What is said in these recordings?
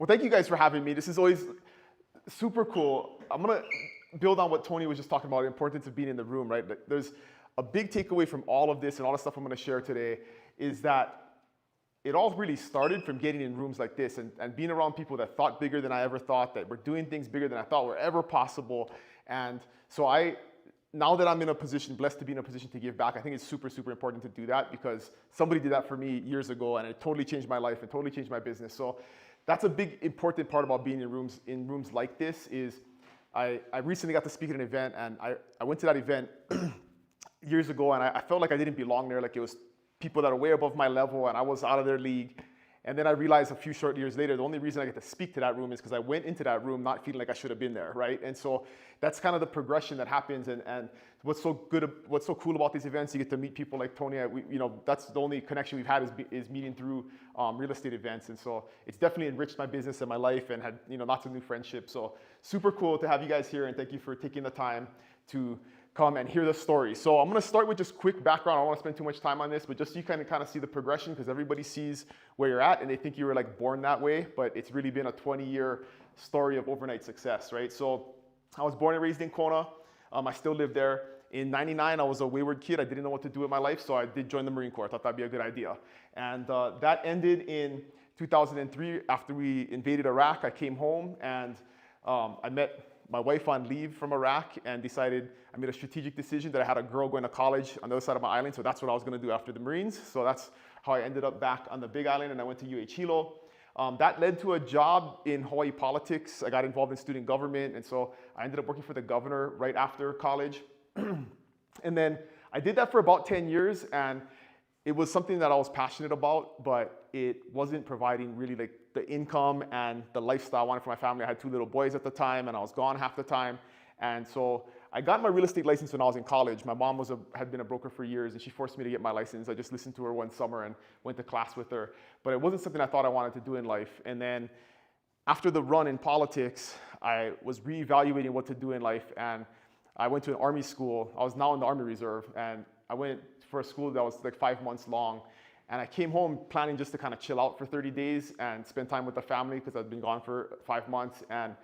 Well, thank you guys for having me. This is always super cool. I'm going to build on what Tony was just talking about, the importance of being in the room, right? There's a big takeaway from all of this and all the stuff I'm going to share today is that it all really started from getting in rooms like this and being around people that thought bigger than I ever thought, that were doing things bigger than I thought were ever possible. And so now that I'm in a position, blessed to be in a position to give back, I think it's super, super important to do that because somebody did that for me years ago and it totally changed my life and totally changed my business. So that's a big, important part about being in rooms like this is I recently got to speak at an event and I went to that event years ago and I felt like I didn't belong there, like it was people that are way above my level and I was out of their league. And then I realized a few short years later, the only reason I get to speak to that room is because I went into that room not feeling like I should have been there, right? And so that's kind of the progression that happens. And what's so cool about these events, you get to meet people like Tony. That's the only connection we've had is meeting through real estate events. And so it's definitely enriched my business and my life and had lots of new friendships. So super cool to have you guys here and thank you for taking the time to come and hear the story. So I'm going to start with just quick background. I don't want to spend too much time on this, but just so you can kind of see the progression because everybody sees where you're at and they think you were like born that way, but it's really been a 20-year story of overnight success, right? So I was born and raised in Kīnā. I still live there. In '99, I was a wayward kid. I didn't know what to do with my life, so I did join the Marine Corps. I thought that'd be a good idea. And that ended in 2003 after we invaded Iraq. I came home and I met my wife on leave from Iraq and I made a strategic decision that I had a girl going to college on the other side of my island, so that's what I was going to do after the Marines. So that's how I ended up back on the Big Island and I went to UH Hilo. That led to a job in Hawaii politics. I got involved in student government and so I ended up working for the governor right after college. And then I did that for about 10 years and it was something that I was passionate about, but it wasn't providing really like the income and the lifestyle I wanted for my family. I had 2 little boys at the time and I was gone half the time. And so I got my real estate license when I was in college. My mom had been a broker for years and she forced me to get my license. I just listened to her one summer and went to class with her. But it wasn't something I thought I wanted to do in life. And then after the run in politics, I was reevaluating what to do in life. And I went to an Army school. I was now in the Army Reserve. And I went for a school that was like 5 months long. And I came home planning just to kind of chill out for 30 days and spend time with the family because I'd been gone for 5 months. And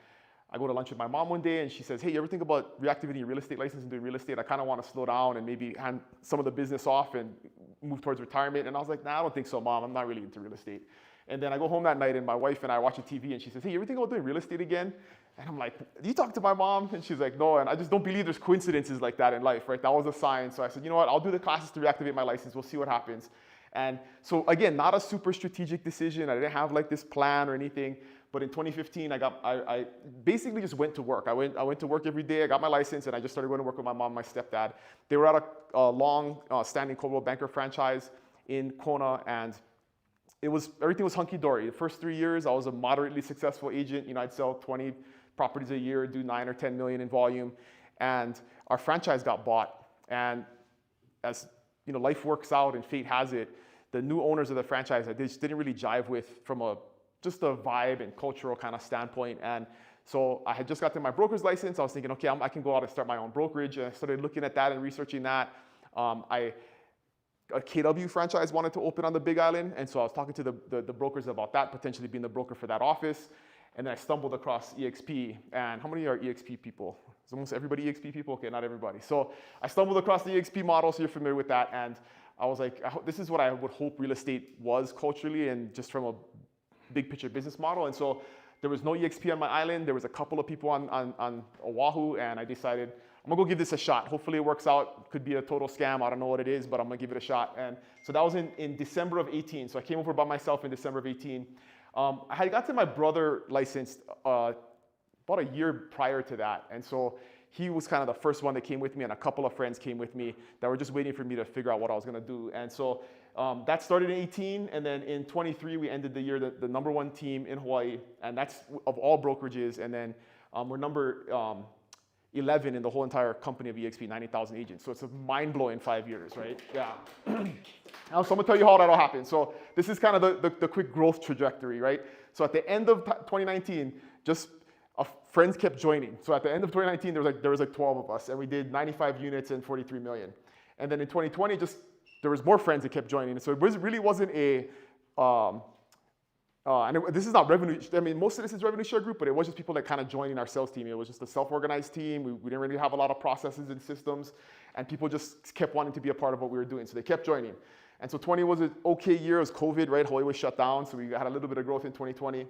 I go to lunch with my mom one day and she says, hey, you ever think about reactivating your real estate license and doing real estate? I kind of want to slow down and maybe hand some of the business off and move towards retirement. And I was like, nah, I don't think so, Mom. I'm not really into real estate. And then I go home that night and my wife and I watch a TV and she says, hey, you ever think about doing real estate again? And I'm like, do you talk to my mom? And she's like, no. And I just don't believe there's coincidences like that in life, right? That was a sign. So I said, you know what? I'll do the classes to reactivate my license. We'll see what happens. And so again, not a super strategic decision. I didn't have like this plan or anything. But in 2015, I basically just went to work. I went to work every day. I got my license and I just started going to work with my mom and my stepdad. They were at a long-standing Coldwell Banker franchise in Kona, and everything was hunky-dory. The first 3 years, I was a moderately successful agent. I'd sell 20 properties a year, do 9 or 10 million in volume, and our franchise got bought. And as life works out and fate has it, the new owners of the franchise I just didn't really jive with from just a vibe and cultural kind of standpoint. And so I had just gotten my broker's license. I was thinking, okay, I can go out and start my own brokerage. And I started looking at that and researching that. A KW franchise wanted to open on the Big Island. And so I was talking to the brokers about that, potentially being the broker for that office. And then I stumbled across EXP. And how many are EXP people? Is almost everybody EXP people? Okay, not everybody. So I stumbled across the EXP model, so you're familiar with that. And I was like, this is what I would hope real estate was culturally and just from a big picture business model. And so there was no EXP on my island. There was a couple of people on Oahu, and I decided I'm gonna go give this a shot. Hopefully it works out. Could be a total scam. I don't know what it is, but I'm gonna give it a shot. And so that was in December of 18. So I came over by myself in December of 18. I had gotten my brother licensed about a year prior to that. And so he was kind of the first one that came with me, and a couple of friends came with me that were just waiting for me to figure out what I was gonna do. And so that started in 18, and then in 23, we ended the year the #1 team in Hawaii, and that's of all brokerages. And then we're number 11 in the whole entire company of EXP, 90,000 agents. So it's a mind-blowing 5 years, right? Yeah. Now, so I'm gonna tell you how that all happened. So this is kind of the quick growth trajectory, right? So at the end of 2019, just friends kept joining. So at the end of 2019, there was like 12 of us, and we did 95 units and 43 million. And then in 2020, there was more friends that kept joining. So it really wasn't a this is not revenue. I mean, most of this is revenue share group, but it was just people that kind of joining our sales team. It was just a self-organized team. We didn't really have a lot of processes and systems, and people just kept wanting to be a part of what we were doing, so they kept joining. And so 20 was an okay year. It was COVID, right? Hawaii was shut down, so we had a little bit of growth in 2020.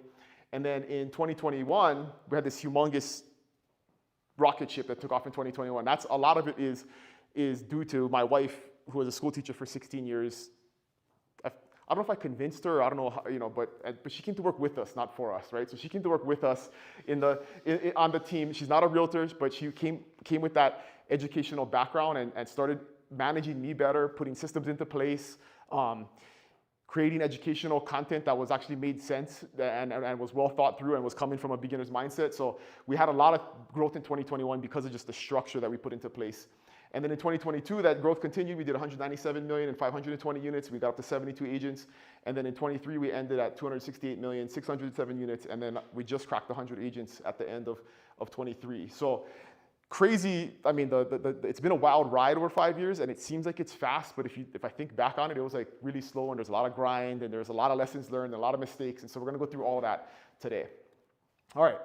And then in 2021, we had this humongous rocket ship that took off in 2021. That's a lot of it is due to my wife, who was a school teacher for 16 years. I don't know if I convinced her, I don't know how, but she came to work with us, not for us, right? So she came to work with us on the team. She's not a realtor, but she came with that educational background and started managing me better, putting systems into place, creating educational content that was actually made sense and was well thought through and was coming from a beginner's mindset. So we had a lot of growth in 2021 because of just the structure that we put into place. And then in 2022, that growth continued. We did 197 million and 520 units. We got up to 72 agents. And then in 23, we ended at 268 million, 607 units. And then we just cracked 100 agents at the end of 23. So crazy. I mean, it's been a wild ride over 5 years, and it seems like it's fast. But if I think back on it, it was like really slow, and there's a lot of grind, and there's a lot of lessons learned, and a lot of mistakes. And so we're going to go through all of that today. All right.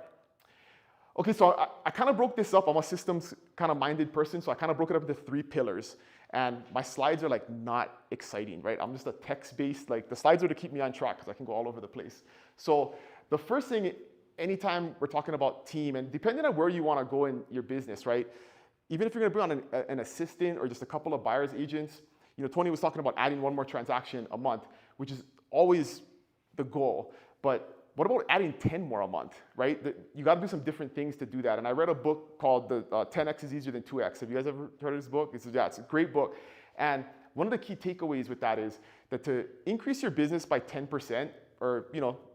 Okay, so I kind of broke this up. I'm a systems kind of minded person, so I kind of broke it up into 3 pillars. And my slides are like not exciting, right? I'm just a text-based, like the slides are to keep me on track because I can go all over the place. So the first thing, anytime we're talking about team, and depending on where you want to go in your business, right? Even if you're going to bring on an assistant or just a couple of buyer's agents, Tony was talking about adding 1 more transaction a month, which is always the goal. But what about adding 10 more a month, right? You got to do some different things to do that. And I read a book called 10X is Easier Than 2X. Have you guys ever heard of this book? It's a great book. And one of the key takeaways with that is that to increase your business by 10%, or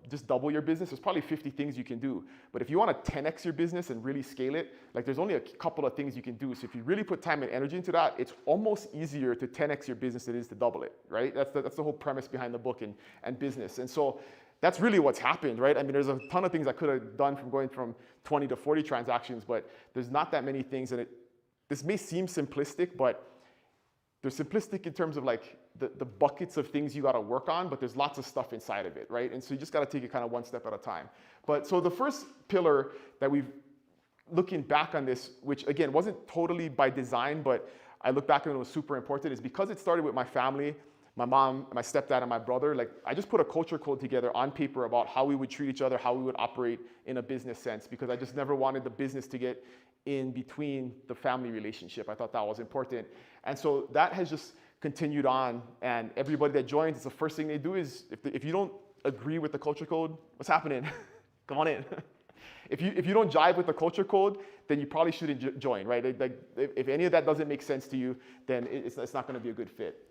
just double your business, there's probably 50 things you can do. But if you want to 10X your business and really scale it, like there's only a couple of things you can do. So if you really put time and energy into that, it's almost easier to 10X your business than it is to double it, right? That's the whole premise behind the book and business. And so that's really what's happened, right? I mean, there's a ton of things I could have done from going from 20 to 40 transactions, but there's not that many things. And this may seem simplistic, but they're simplistic in terms of like the buckets of things you got to work on, but there's lots of stuff inside of it, right? And so you just got to take it kind of one step at a time. But so the first pillar that looking back on this, which again wasn't totally by design, but I look back and it was super important, is because it started with my family, my mom, my stepdad, and my brother. Like I just put a culture code together on paper about how we would treat each other, how we would operate in a business sense, because I just never wanted the business to get in between the family relationship. I thought that was important. And so that has just continued on, and everybody that joins, it's the first thing they do is, if you don't agree with the culture code, what's happening? Come on in. If you don't jive with the culture code, then you probably shouldn't join, right? Like if any of that doesn't make sense to you, then it's not going to be a good fit.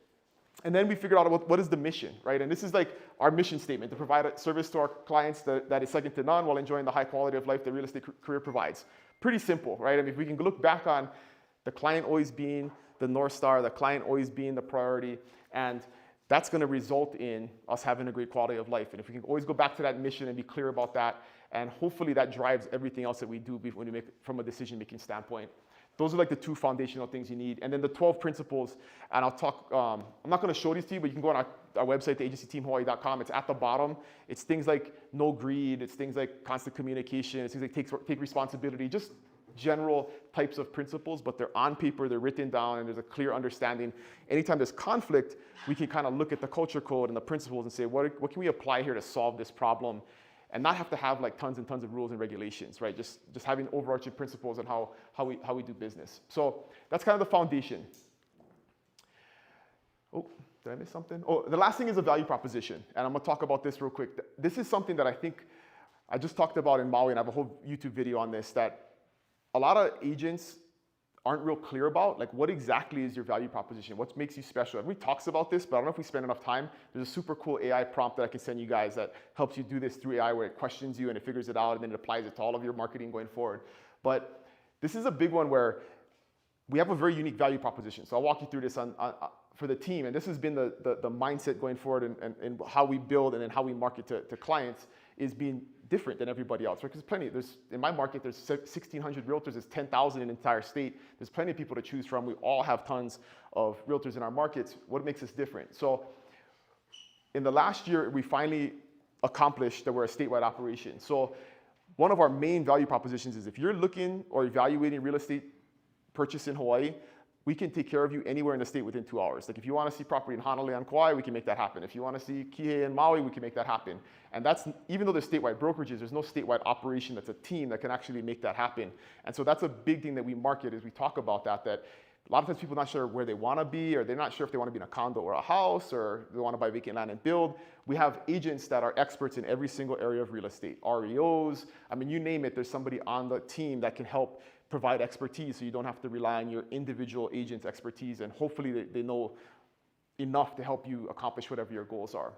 And then we figured out what is the mission, right? And this is like our mission statement: to provide a service to our clients that is second to none while enjoying the high quality of life that real estate career provides. Pretty simple, right? I mean, if we can look back on the client always being the North Star, the client always being the priority, and that's going to result in us having a great quality of life. And if we can always go back to that mission and be clear about that, and hopefully that drives everything else that we do when we make from a decision-making standpoint. Those are like the 2 foundational things you need. And then the 12 principles, and I'll talk, I'm not going to show these to you, but you can go on our website, theagencyteamhawaii.com. It's at the bottom. It's things like no greed. It's things like constant communication. It's things like take responsibility, just general types of principles, but they're on paper, they're written down, and there's a clear understanding. Anytime there's conflict, we can kind of look at the culture code and the principles and say, what can we apply here to solve this problem? And not have to have like tons and tons of rules and regulations, right? Just having overarching principles on how we do business. So that's kind of the foundation. Oh, did I miss something? Oh, the last thing is a value proposition. And I'm gonna talk about this real quick. This is something that I think I just talked about in Maui, and I have a whole YouTube video on this, that a lot of agents aren't real clear about, like what exactly is your value proposition? What makes you special? Everybody talks about this, but I don't know if we spend enough time. There's a super cool AI prompt that I can send you guys that helps you do this through AI, where it questions you and it figures it out, and then it applies it to all of your marketing going forward. But this is a big one where we have a very unique value proposition. So I'll walk you through this for the team, and this has been the mindset going forward, and how we build and then how we market to clients is being different than everybody else, right? Because in my market, there's 1,600 realtors, there's 10,000 in the entire state. There's plenty of people to choose from. We all have tons of realtors in our markets. What makes us different? So in the last year, we finally accomplish that we're a statewide operation. So one of our main value propositions is if you're looking or evaluating real estate purchase in Hawaii, we can take care of you anywhere in the state within 2 hours. Like if you want to see property in Honolulu and Kauai, we can make that happen. If you want to see Kihei and Maui, we can make that happen. And that's, even though there's statewide brokerages, there's no statewide operation that's a team that can actually make that happen. And so that's a big thing that we market as we talk about that a lot of times people are not sure where they want to be, or they're not sure if they want to be in a condo or a house, or they want to buy vacant land and build. We have agents that are experts in every single area of real estate, REOs. I mean, you name it, there's somebody on the team that can help provide expertise so you don't have to rely on your individual agent's expertise, and hopefully they know enough to help you accomplish whatever your goals are.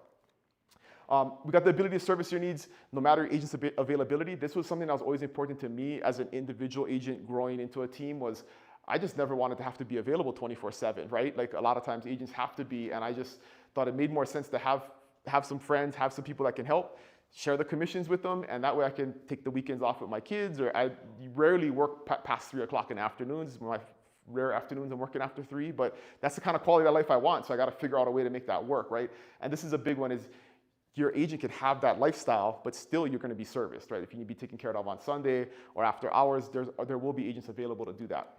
We got the ability to service your needs no matter agent's availability. This was something that was always important to me as an individual agent growing into a team. Was I just never wanted to have to be available 24/7, right? Like a lot of times agents have to be, and I just thought it made more sense to have some friends, have some people that can help, share the commissions with them, and that way I can take the weekends off with my kids, or I rarely work past 3 o'clock in the afternoons. My rare afternoons I'm working after 3, but that's the kind of quality of life I want, so I got to figure out a way to make that work, right? And this is a big one, is your agent can have that lifestyle, but still you're going to be serviced, right? If you need to be taken care of on Sunday or after hours, there will be agents available to do that.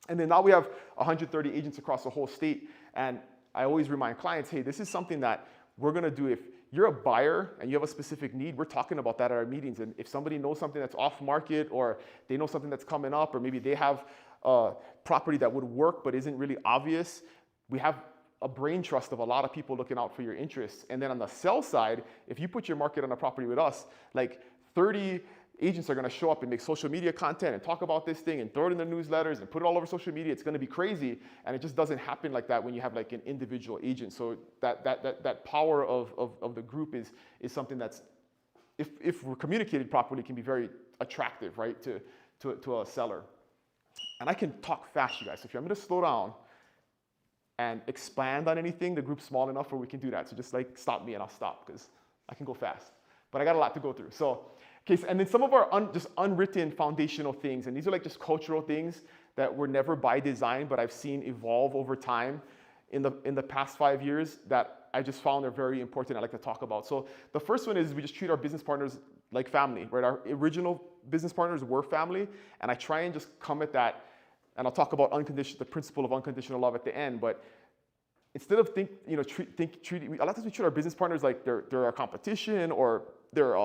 And then now we have 130 agents across the whole state, and I always remind clients, hey, this is something that we're going to do. If you're a buyer and you have a specific need, we're talking about that at our meetings. And if somebody knows something that's off market, or they know something that's coming up, or maybe they have a property that would work but isn't really obvious, we have a brain trust of a lot of people looking out for your interests. And then on the sell side, if you put your market on a property with us, like 30 agents are going to show up and make social media content and talk about this thing and throw it in the newsletters and put it all over social media. It's going to be crazy, and it just doesn't happen like that when you have like an individual agent. So that power of the group is something that's, if we're communicated properly, can be very attractive, right, to a seller. And I can talk fast, you guys. So if I'm going to slow down and expand on anything, the group's small enough where we can do that. So just like stop me and I'll stop, because I can go fast. But I got a lot to go through. So, okay, and then some of our just unwritten foundational things, and these are like just cultural things that were never by design, but I've seen evolve over time in the past 5 years that I just found are very important. I'd like to talk about. So the first one is we just treat our business partners like family, right? Our original business partners were family, and I try and just come at that, and I'll talk about the principle of unconditional love at the end. But instead of treating, a lot of times we treat our business partners like they're our competition, or they're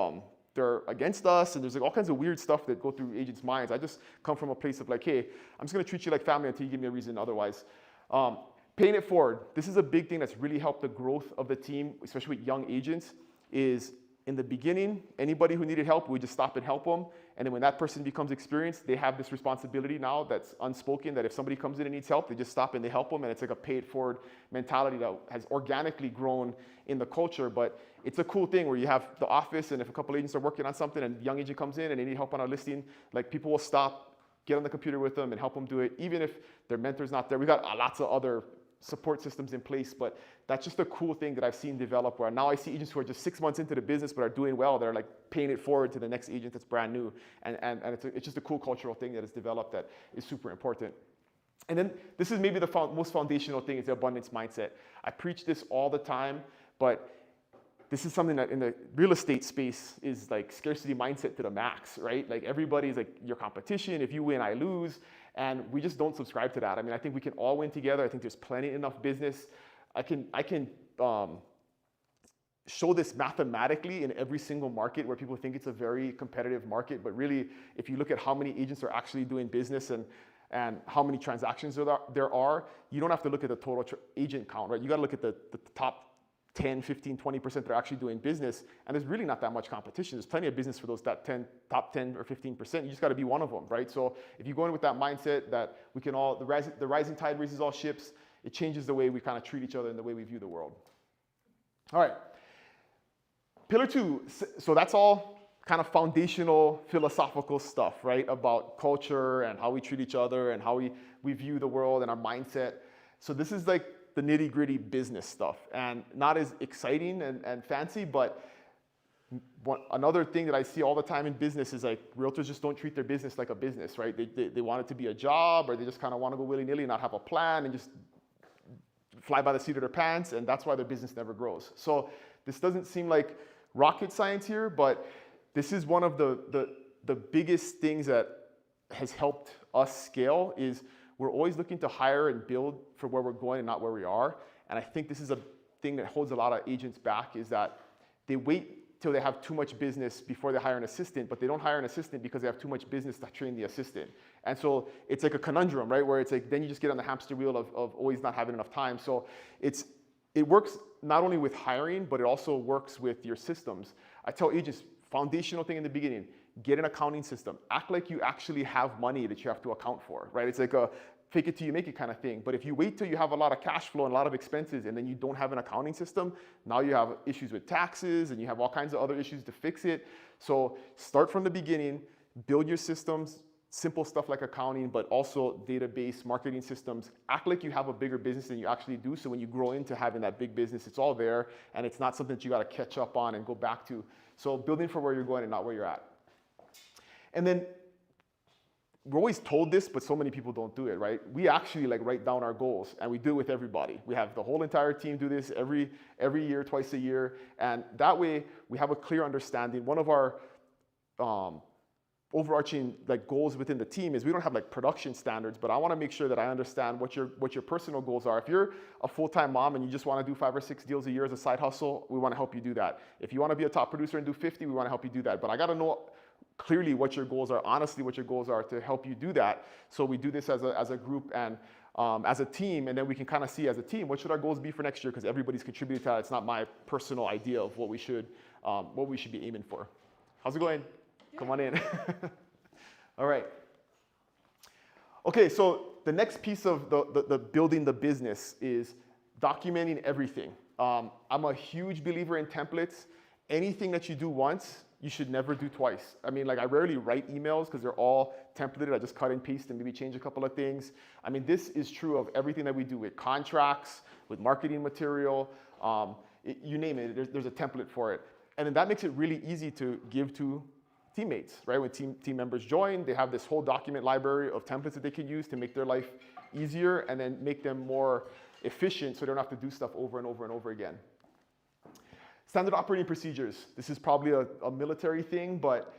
against us, and there's like all kinds of weird stuff that go through agents' minds. I just come from a place of like, hey, I'm just gonna treat you like family until you give me a reason otherwise. Paying it forward. This is a big thing that's really helped the growth of the team, especially with young agents, is in the beginning, anybody who needed help, we just stop and help them. And then when that person becomes experienced, they have this responsibility now that's unspoken, that if somebody comes in and needs help, they just stop and they help them. And it's like a pay it forward mentality that has organically grown in the culture. But it's a cool thing where you have the office, and if a couple agents are working on something and a young agent comes in and they need help on a listing, like people will stop, get on the computer with them and help them do it, even if their mentor's not there. We've got lots of other support systems in place, but that's just a cool thing that I've seen develop, where now I see agents who are just 6 months into the business but are doing well. They're like paying it forward to the next agent that's brand new, and it's just a cool cultural thing that has developed that is super important. And then this is maybe the most foundational thing, is the abundance mindset. I preach this all the time, but this is something that in the real estate space is like scarcity mindset to the max, right? Like everybody's like your competition. If you win, I lose. And we just don't subscribe to that. I mean, I think we can all win together. I think there's plenty enough business. I can show this mathematically in every single market where people think it's a very competitive market. But really, if you look at how many agents are actually doing business and how many transactions there are, you don't have to look at the total agent count, right? You got to look at the top 10, 15, 20% that are actually doing business, and there's really not that much competition. There's plenty of business for those top 10 or 15%. You just got to be one of them, right? So if you go in with that mindset that we can all, the rising tide raises all ships, it changes the way we kind of treat each other and the way we view the world. All right. Pillar 2, so that's all kind of foundational philosophical stuff, right? About culture and how we treat each other and how we view the world and our mindset. So this is like the nitty-gritty business stuff, and not as exciting and fancy, but another thing that I see all the time in business is like realtors just don't treat their business like a business, right? They want it to be a job, or they just kind of want to go willy-nilly and not have a plan and just fly by the seat of their pants, and that's why their business never grows. So this doesn't seem like rocket science here, but this is one of the biggest things that has helped us scale is we're always looking to hire and build for where we're going and not where we are. And I think this is a thing that holds a lot of agents back is that they wait till they have too much business before they hire an assistant, but they don't hire an assistant because they have too much business to train the assistant. And so it's like a conundrum, right? Where it's like, then you just get on the hamster wheel of always not having enough time. So it works not only with hiring, but it also works with your systems. I tell agents, foundational thing in the beginning, get an accounting system. Act like you actually have money that you have to account for, right? It's like a fake it till you make it kind of thing. But if you wait till you have a lot of cash flow and a lot of expenses and then you don't have an accounting system, now you have issues with taxes and you have all kinds of other issues to fix it. So start from the beginning, build your systems, simple stuff like accounting, but also database, marketing systems. Act like you have a bigger business than you actually do. So when you grow into having that big business, it's all there and it's not something that you got to catch up on and go back to. So building for where you're going and not where you're at. And then we're always told this, but so many people don't do it, right? We actually like write down our goals and we do it with everybody. We have the whole entire team do this every year, twice a year. And that way we have a clear understanding. One of our overarching like goals within the team is we don't have like production standards, but I want to make sure that I understand what your personal goals are. If you're a full-time mom and you just want to do 5 or 6 deals a year as a side hustle, we want to help you do that. If you want to be a top producer and do 50, we want to help you do that. But I got to know clearly what your goals are, honestly what your goals are to help you do that. So we do this as a group and as a team, and then we can kind of see as a team, what should our goals be for next year? Because everybody's contributed to that. It's not my personal idea of what we should be aiming for. How's it going? Yeah. Come on in. All right. Okay, so the next piece of the building the business is documenting everything. I'm a huge believer in templates. Anything that you do once, you should never do twice. I mean, like I rarely write emails because they're all templated. I just cut and paste and maybe change a couple of things. I mean, this is true of everything that we do with contracts, with marketing material, you name it, there's a template for it. And then that makes it really easy to give to teammates, right? When team members join, they have this whole document library of templates that they can use to make their life easier and then make them more efficient so they don't have to do stuff over and over and over again. Standard operating procedures. This is probably a military thing, but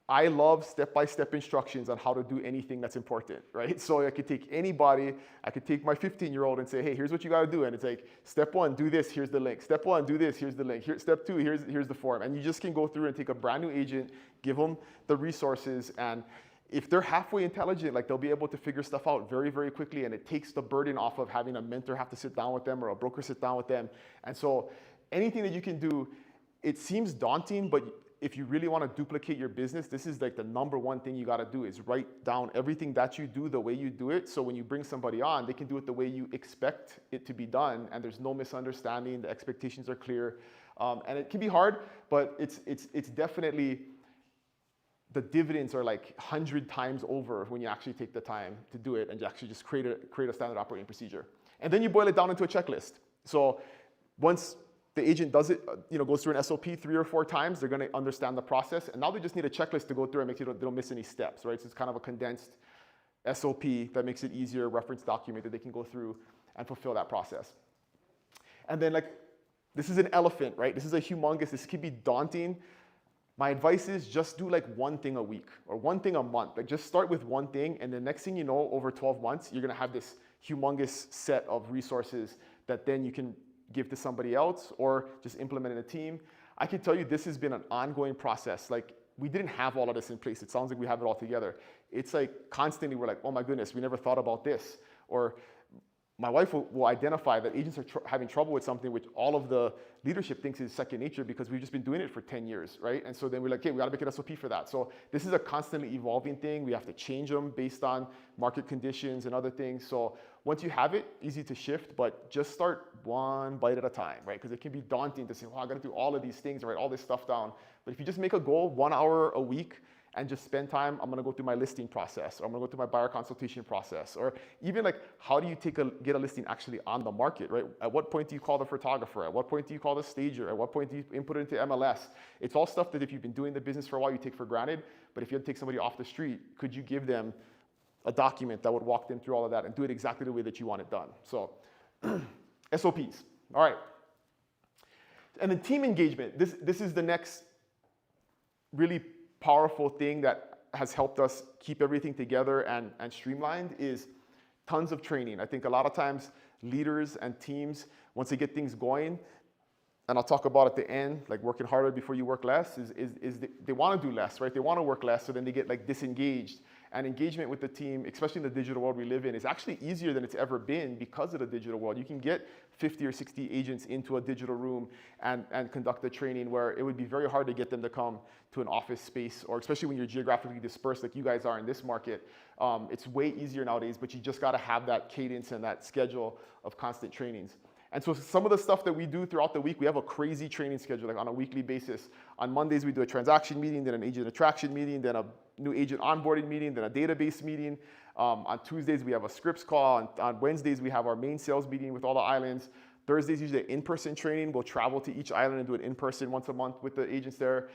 I love step-by-step instructions on how to do anything that's important, right? So I could take anybody, I could take my 15-year-old and say, hey, here's what you gotta do. And it's like, step 1, do this, here's the link. Step 1, do this, here's the link. Step 2, here's the form. And you just can go through and take a brand new agent, give them the resources, and if they're halfway intelligent, like they'll be able to figure stuff out very, very quickly, and it takes the burden off of having a mentor have to sit down with them or a broker sit down with them. And so anything that you can do, it seems daunting, but if you really want to duplicate your business, this is like the #1 thing you got to do is write down everything that you do the way you do it. So when you bring somebody on, they can do it the way you expect it to be done, and there's no misunderstanding. The expectations are clear, and it can be hard, but it's definitely the dividends are like 100 times over when you actually take the time to do it and actually just create a standard operating procedure. And then you boil it down into a checklist. So once the agent does it, goes through an SOP 3 or 4 times, they're gonna understand the process. And now they just need a checklist to go through and make sure they don't miss any steps, right? So it's kind of a condensed SOP that makes it easier, reference document that they can go through and fulfill that process. And then this is an elephant, right? This is a humongous, this can be daunting. My advice is just do like 1 thing a week or 1 thing a month. Like just start with 1 thing, and the next thing you know, over 12 months, you're gonna have this humongous set of resources that then you can give to somebody else or just implement in a team. I can tell you this has been an ongoing process. Like we didn't have all of this in place. It sounds like we have it all together. It's like constantly we're like, oh my goodness, we never thought about this. Or my wife will identify that agents are having trouble with something which all of the leadership thinks is second nature because we've just been doing it for 10 years, right? And so then we're like, okay, we gotta make an SOP for that. So this is a constantly evolving thing. We have to change them based on market conditions and other things. So once you have it, easy to shift, but just start 1 bite at a time, right? Because it can be daunting to say, well, I gotta do all of these things, write all this stuff down. But if you just make a goal, 1 hour a week, and just spend time, I'm gonna go through my listing process, or I'm gonna go through my buyer consultation process, or even like, how do you get a listing actually on the market, right? At what point do you call the photographer? At what point do you call the stager? At what point do you input it into MLS? It's all stuff that if you've been doing the business for a while, you take for granted, but if you had to take somebody off the street, could you give them a document that would walk them through all of that and do it exactly the way that you want it done? So, SOPs, all right. And then team engagement. This is the next really powerful thing that has helped us keep everything together and streamlined is tons of training. I think a lot of times leaders and teams, once they get things going, and I'll talk about at the end, like working harder before you work less, is they want to do less, right? They want to work less, so then they get like disengaged. And engagement with the team, especially in the digital world we live in, is actually easier than it's ever been because of the digital world. You can get 50 or 60 agents into a digital room and conduct a training where it would be very hard to get them to come to an office space, or especially when you're geographically dispersed like you guys are in this market. It's way easier nowadays, but you just got to have that cadence and that schedule of constant trainings. And so some of the stuff that we do throughout the week, we have a crazy training schedule, like on a weekly basis. On Mondays, we do a transaction meeting, then an agent attraction meeting, then a new agent onboarding meeting, then a database meeting. On Tuesdays, we have a scripts call. On Wednesdays, we have our main sales meeting with all the islands. Thursdays, usually an in-person training. We'll travel to each island and do it in person once a month with the agents there.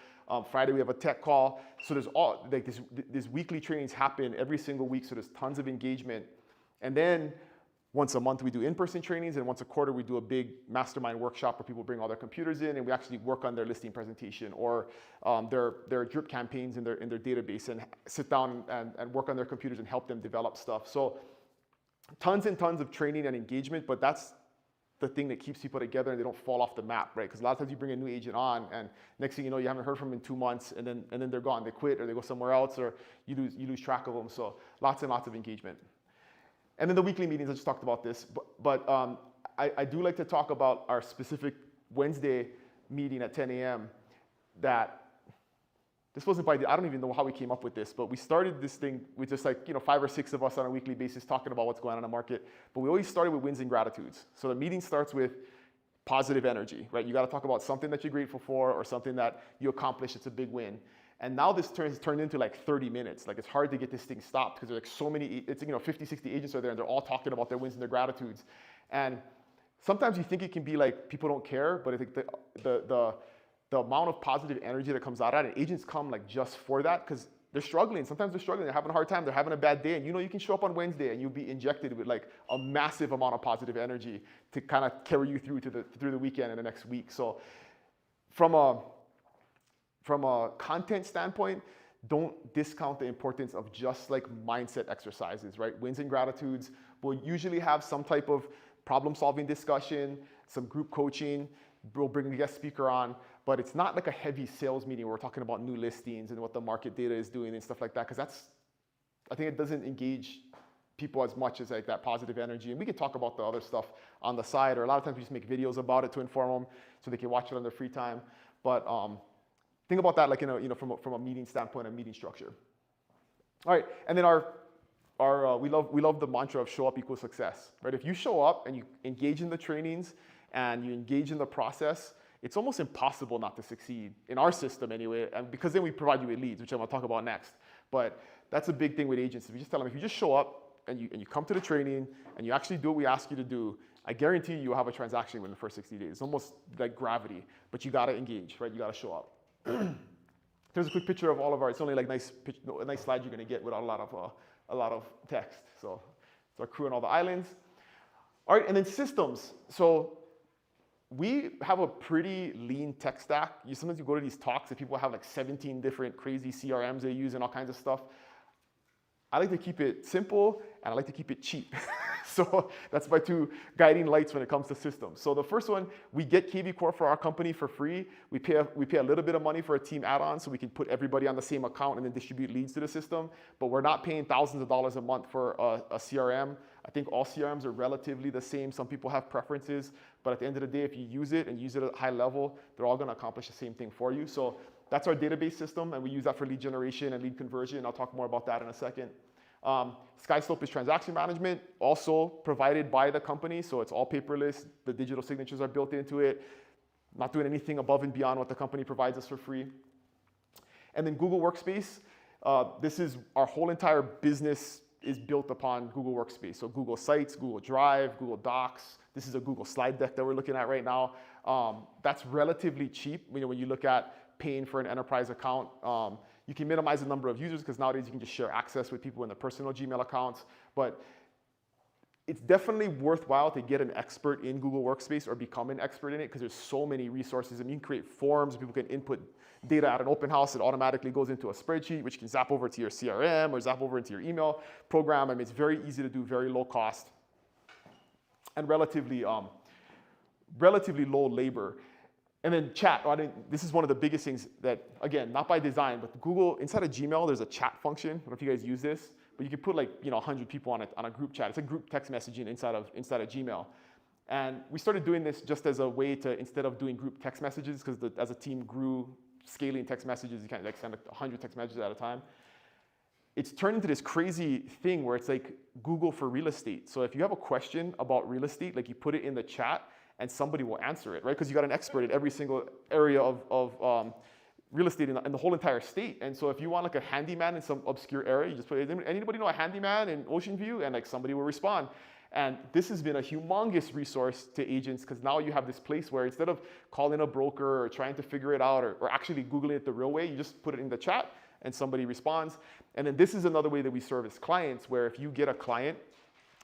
Friday, we have a tech call. So there's all, like these weekly trainings happen every single week, so there's tons of engagement. And then once a month, we do in-person trainings, and once a quarter, we do a big mastermind workshop where people bring all their computers in, and we actually work on their listing presentation or their drip campaigns in their database, and sit down and work on their computers and help them develop stuff. So tons and tons of training and engagement, but that's the thing that keeps people together and they don't fall off the map, right? Because a lot of times you bring a new agent on, and next thing you know, you haven't heard from them in 2 months, and then they're gone. They quit, or they go somewhere else, or you lose track of them. So lots and lots of engagement. And then the weekly meetings, I just talked about this, but I do like to talk about our specific Wednesday meeting at 10 a.m. that this wasn't by I don't even know how we came up with this, but we started this thing with just like, 5 or 6 of us on a weekly basis talking about what's going on in the market. But we always started with wins and gratitudes. So the meeting starts with positive energy, right? You got to talk about something that you're grateful for or something that you accomplished. It's a big win. And now this turned into like 30 minutes. Like it's hard to get this thing stopped because there's like so many, 50, 60 agents are there and they're all talking about their wins and their gratitudes. And sometimes you think it can be like people don't care, but I think the amount of positive energy that comes out of it, and agents come like just for that because they're struggling. Sometimes they're struggling, they're having a hard time, they're having a bad day, and you can show up on Wednesday and you'll be injected with like a massive amount of positive energy to kind of carry you through the weekend and the next week. So from a content standpoint, don't discount the importance of just like mindset exercises, right? Wins and gratitudes will usually have some type of problem-solving discussion, some group coaching. We'll bring a guest speaker on, but it's not like a heavy sales meeting where we're talking about new listings and what the market data is doing and stuff like that, because I think it doesn't engage people as much as like that positive energy. And we can talk about the other stuff on the side, or a lot of times we just make videos about it to inform them so they can watch it on their free time. But think about that like from a meeting standpoint, a meeting structure. All right, and then we love the mantra of show up equals success, right? If you show up and you engage in the trainings and you engage in the process, it's almost impossible not to succeed in our system anyway, and because then we provide you with leads, which I'm gonna talk about next. But that's a big thing with agents. We just tell them, if you just show up and you come to the training and you actually do what we ask you to do, I guarantee you'll have a transaction within the first 60 days. It's almost like gravity, but you gotta engage, right? You gotta show up. There's a quick picture of all of it's only like a nice slide you're gonna get without a lot of text. So it's our crew on all the islands. All right, and then systems. So we have a pretty lean tech stack. Sometimes you go to these talks and people have like 17 different crazy CRMs they use and all kinds of stuff. I like to keep it simple and I like to keep it cheap. So that's my 2 guiding lights when it comes to systems. So the first one, we get KV Core for our company for free. We pay a little bit of money for a team add-on so we can put everybody on the same account and then distribute leads to the system. But we're not paying thousands of dollars a month for a CRM. I think all CRMs are relatively the same. Some people have preferences, but at the end of the day, if you use it and use it at a high level, they're all gonna accomplish the same thing for you. So that's our database system, and we use that for lead generation and lead conversion. I'll talk more about that in a second. SkySlope is transaction management, also provided by the company, so it's all paperless. The digital signatures are built into it. Not doing anything above and beyond what the company provides us for free. And then Google Workspace. This is our whole entire business is built upon Google Workspace. So Google Sites, Google Drive, Google Docs. This is a Google slide deck that we're looking at right now. That's relatively cheap when you look at paying for an enterprise account. You can minimize the number of users because nowadays you can just share access with people in their personal Gmail accounts. But it's definitely worthwhile to get an expert in Google Workspace or become an expert in it because there's so many resources. I mean, you can create forms, people can input data at an open house, it automatically goes into a spreadsheet, which can zap over to your CRM or zap over into your email program. I mean, it's very easy to do, very low cost, and relatively low labor. And then chat, this is one of the biggest things that, again, not by design, but Google, inside of Gmail, there's a chat function. I don't know if you guys use this, but you can put 100 people on a group chat. It's like group text messaging inside of Gmail. And we started doing this just as a way to, instead of doing group text messages, because as a team grew, scaling text messages, you can't send 100 text messages at a time. It's turned into this crazy thing where it's like Google for real estate. So if you have a question about real estate, you put it in the chat, and somebody will answer it, right? Because you got an expert in every single area of real estate in the whole entire state. And so if you want a handyman in some obscure area, you just put, anybody know a handyman in Ocean View? And somebody will respond. And this has been a humongous resource to agents because now you have this place where instead of calling a broker or trying to figure it out or actually Googling it the real way, you just put it in the chat and somebody responds. And then this is another way that we service clients where if you get a client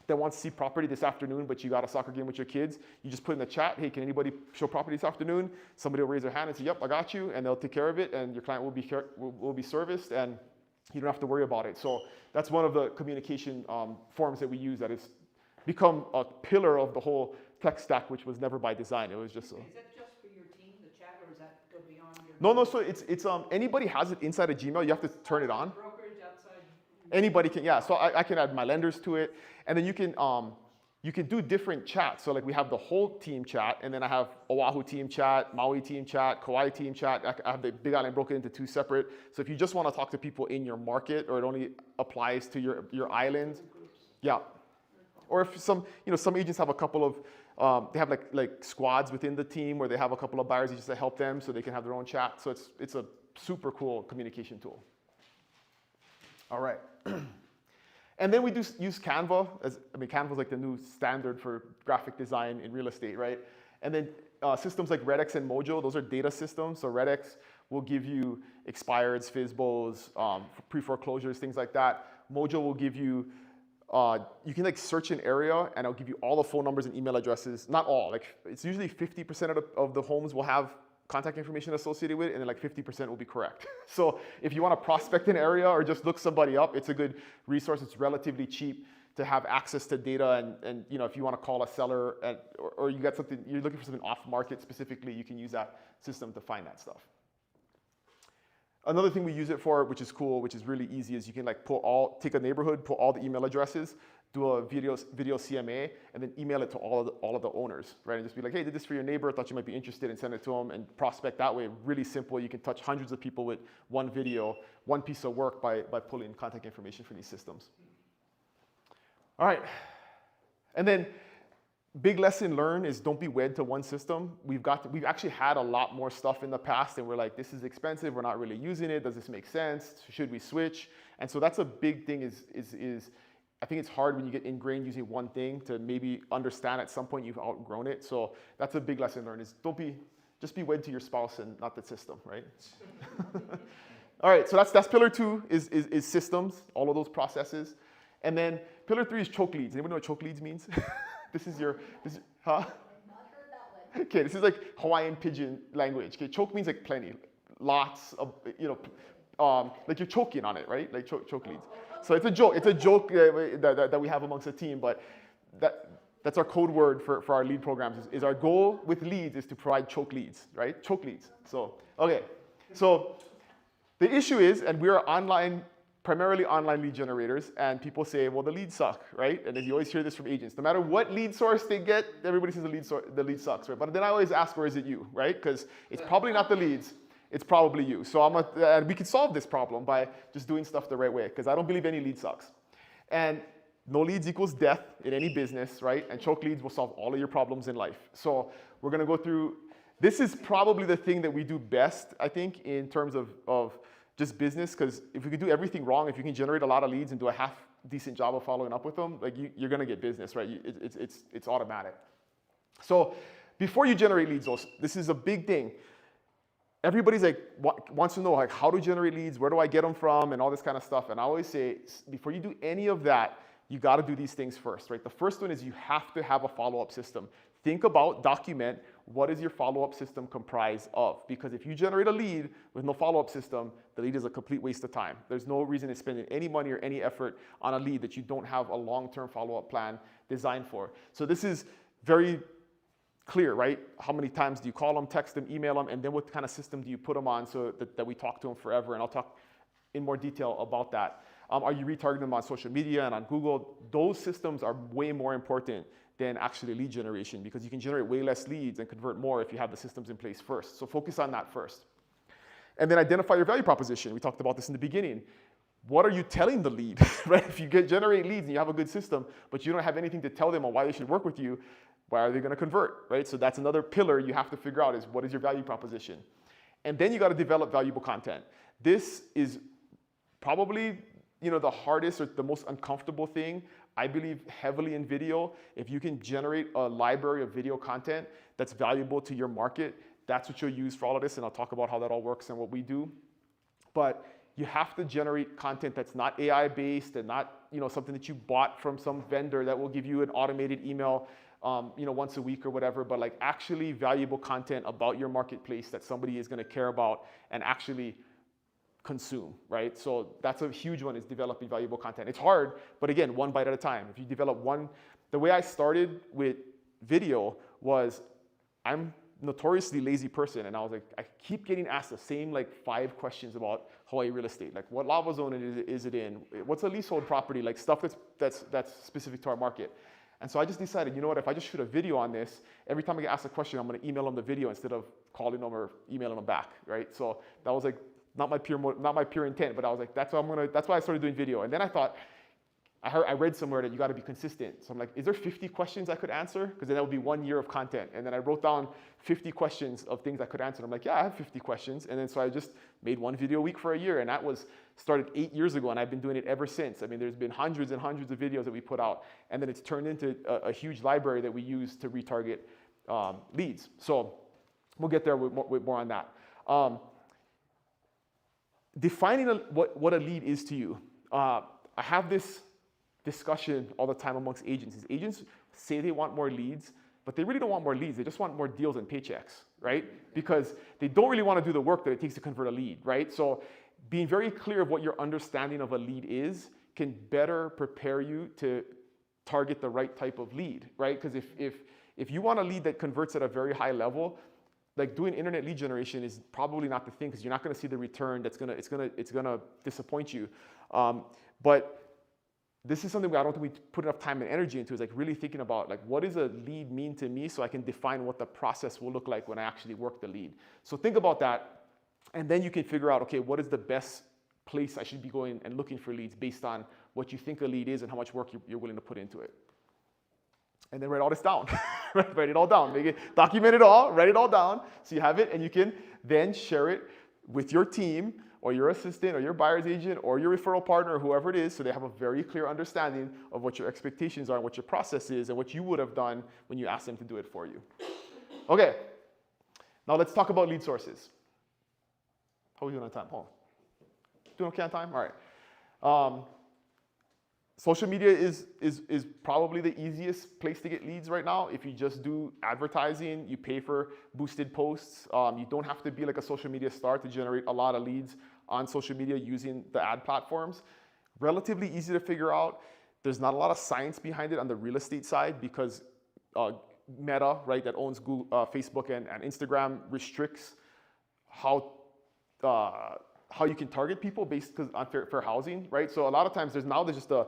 that wants to see property this afternoon, but you got a soccer game with your kids, you just put in the chat, hey, can anybody show property this afternoon? Somebody will raise their hand and say, yep, I got you, and they'll take care of it, and your client will be serviced, and you don't have to worry about it. So that's one of the communication forms that we use that has become a pillar of the whole tech stack, which was never by design. It was just Is that just for your team, the chat, or does that go beyond your? No, so it's anybody has it inside of Gmail. You have to turn it on. Brokerage outside. Anybody can, yeah. So I can add my lenders to it, and then you can do different chats. So we have the whole team chat, and then I have Oahu team chat, Maui team chat, Kauai team chat. I have the Big Island broken into 2 separate. So if you just want to talk to people in your market, or it only applies to your island, yeah. Or if some agents have a couple of, they have like squads within the team where they have a couple of buyers just to help them so they can have their own chat. So it's a super cool communication tool. All right. And then we do use Canva. Canva is like the new standard for graphic design in real estate, right? And then systems like Redx and Mojo, those are data systems. So Redx will give you expireds, FSBOs, pre-foreclosures, things like that. Mojo will give you, you can search an area and it'll give you all the phone numbers and email addresses. Not all, it's usually 50% of the homes will have contact information associated with it, and then 50% will be correct. So if you want to prospect an area or just look somebody up, it's a good resource. It's relatively cheap to have access to data, and if you want to call a seller or you got something, you're looking for something off market specifically, you can use that system to find that stuff. Another thing we use it for, which is cool, which is really easy, is you can take a neighborhood, pull all the email addresses, do a video CMA, and then email it to all of the owners, right? And just be like, hey, did this for your neighbor, thought you might be interested, and send it to them, and prospect that way. Really simple. You can touch hundreds of people with one video, one piece of work by pulling contact information from these systems. All right. And then big lesson learned is don't be wed to one system. We've actually had a lot more stuff in the past, and we're like, this is expensive, we're not really using it, does this make sense, should we switch? And so that's a big thing is I think it's hard when you get ingrained using one thing to maybe understand at some point you've outgrown it. So that's a big lesson learned is just be wed to your spouse and not the system, right? All right, so that's pillar 2 is systems, all of those processes. And then pillar 3 is choke leads. Anybody know what choke leads means? Huh? I've not heard that one. Okay, this is Hawaiian pidgin language. Okay, choke means plenty, lots of, you're choking on it, right? Choke leads. So it's a joke. It's a joke that we have amongst the team, but that's our code word for our lead programs. Is our goal with leads is to provide choke leads, right? Choke leads. So okay, so the issue is, and we are primarily online lead generators, and people say, well, the leads suck, right? And you always hear this from agents. No matter what lead source they get, everybody says the lead sucks, right? But then I always ask, or is it you, right? Because it's probably not the leads. It's probably you. So and we can solve this problem by just doing stuff the right way, because I don't believe any lead sucks. And no leads equals death in any business, right? And choke leads will solve all of your problems in life. So we're going to go through, this is probably the thing that we do best, I think, in terms of just business, because if we could do everything wrong, if you can generate a lot of leads and do a half decent job of following up with them, you're going to get business, right? It's automatic. So before you generate leads, this is a big thing. Everybody's wants to know how to generate leads, where do I get them from, and all this kind of stuff. And I always say, before you do any of that, you got to do these things first, right? The first one is you have to have a follow-up system. Think about, document, what is your follow-up system comprised of? Because if you generate a lead with no follow-up system, the lead is a complete waste of time. There's no reason in spending any money or any effort on a lead that you don't have a long-term follow-up plan designed for. So this is very clear, right? How many times do you call them, text them, email them, and then what kind of system do you put them on so that we talk to them forever? And I'll talk in more detail about that. Are you retargeting them on social media and on Google? Those systems are way more important than actually lead generation, because you can generate way less leads and convert more if you have the systems in place first. So focus on that first. And then identify your value proposition. We talked about this in the beginning. What are you telling the lead, right? If you generate leads and you have a good system, but you don't have anything to tell them on why they should work with you, why are they going to convert, right? So that's another pillar you have to figure out, is what is your value proposition? And then you got to develop valuable content. This is probably, the hardest or the most uncomfortable thing. I believe heavily in video. If you can generate a library of video content that's valuable to your market, that's what you'll use for all of this, and I'll talk about how that all works and what we do. But you have to generate content that's not AI-based and not something that you bought from some vendor that will give you an automated email once a week or whatever, but like actually valuable content about your marketplace that somebody is going to care about and actually consume, right? So that's a huge one, is developing valuable content. It's hard, but again, one bite at a time. If you develop one, the way I started with video was, I'm notoriously lazy person, and I was like, I keep getting asked the same 5 questions about Hawaii real estate. Like, what lava zone is it in? What's a leasehold property? Like stuff that's specific to our market. And so I just decided, you know what, if I just shoot a video on this, every time I get asked a question, I'm going to email them the video instead of calling them or emailing them back, right? So that was not my pure intent, but I was like, that's why I started doing video. And then I thought, I read somewhere that you got to be consistent. So I'm like, is there 50 questions I could answer? Because then that would be 1 year of content. And then I wrote down 50 questions of things I could answer. And I'm like, yeah, I have 50 questions. And then so I just made 1 video a week for a year. And that started 8 years ago, and I've been doing it ever since. I mean, there's been hundreds and hundreds of videos that we put out. And then it's turned into a huge library that we use to retarget leads. So we'll get there with more on that. Defining what a lead is to you. I have this discussion all the time amongst agents. Agents say they want more leads, but they really don't want more leads. They just want more deals and paychecks, right? Because they don't really want to do the work that it takes to convert a lead, right? So being very clear of what your understanding of a lead is can better prepare you to target the right type of lead, right? Because if you want a lead that converts at a very high level, like doing internet lead generation is probably not the thing, because you're not going to see the return. It's gonna disappoint you. But this is something I don't think we put enough time and energy into, is like really thinking about like, what does a lead mean to me, so I can define what the process will look like when I actually work the lead. So think about that, and then you can figure out, okay, what is the best place I should be going and looking for leads based on what you think a lead is and how much work you're willing to put into it. And then write all this down. Write it all down. Document it all, write it all down, so you have it, and you can then share it with your team or your assistant or your buyer's agent or your referral partner or whoever it is, so they have a very clear understanding of what your expectations are and what your process is and what you would have done when you asked them to do it for you. Okay, now let's talk about lead sources. How are we doing on time? Oh, doing okay on time? All right. Social media is probably the easiest place to get leads right now. If you just do advertising, you pay for boosted posts. You don't have to be like a social media star to generate a lot of leads on social media using the ad platforms. Relatively easy to figure out. There's not a lot of science behind it on the real estate side, because Meta, right, that owns Google, Facebook and Instagram, restricts how you can target people based on fair housing, right? So a lot of times there's just a